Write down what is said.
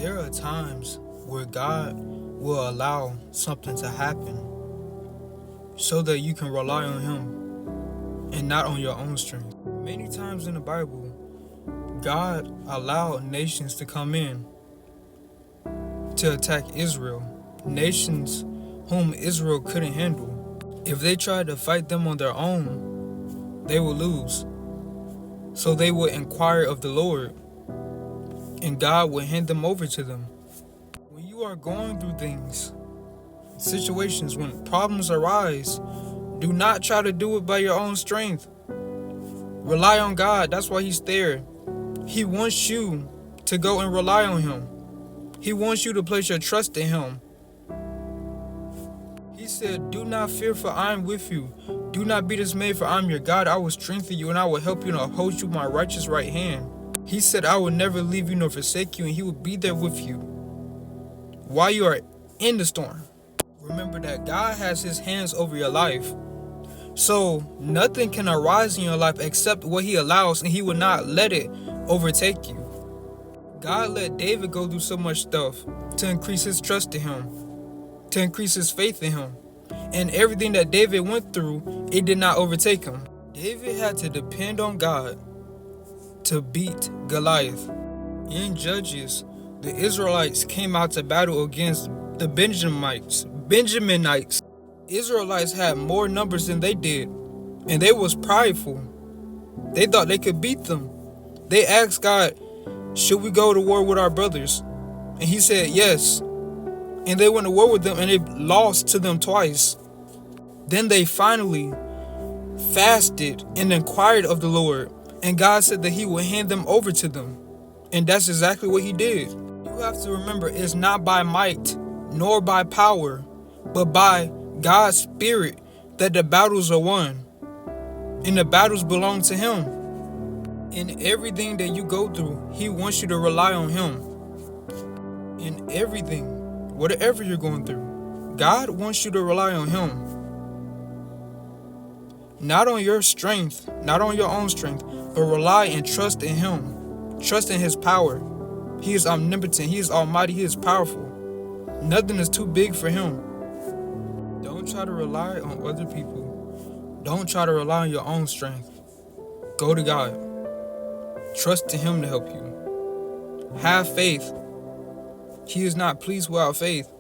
There are times where God will allow something to happen so that you can rely on Him and not on your own strength. Many times in the Bible, God allowed nations to come in to attack Israel, nations whom Israel couldn't handle. If they tried to fight them on their own, they would lose. So they would inquire of the Lord, and God would hand them over to them. When you are going through things, situations, when problems arise, do not try to do it by your own strength. Rely on God. That's why He's there. He wants you to go and rely on Him. He wants you to place your trust in Him. He said, "Do not fear, for I am with you. Do not be dismayed, for I am your God. I will strengthen you, and I will help you, and uphold you with my righteous right hand." He said, "I will never leave you nor forsake you," and He will be there with you while you are in the storm. Remember that God has His hands over your life. So nothing can arise in your life except what He allows, and He will not let it overtake you. God let David go through so much stuff to increase his trust in Him, to increase his faith in Him. And everything that David went through, it did not overtake him. David had to depend on God to beat Goliath. In Judges, the Israelites came out to battle against the Benjaminites. Israelites had more numbers than they did, and they was prideful. They thought they could beat them. They asked God, "Should we go to war with our brothers?" And He said yes. And they went to war with them, and they lost to them twice. Then they finally fasted and inquired of the Lord, and God said that He would hand them over to them. And that's exactly what He did. You have to remember, it's not by might nor by power, but by God's Spirit that the battles are won. And the battles belong to Him. In everything that you go through, He wants you to rely on Him. In everything, whatever you're going through, God wants you to rely on Him. Not on your strength, not on your own strength, but rely and trust in Him. Trust in His power. He is omnipotent. He is almighty. He is powerful. Nothing is too big for Him. Don't try to rely on other people. Don't try to rely on your own strength. Go to God. Trust in Him to help you. Have faith. He is not pleased without faith.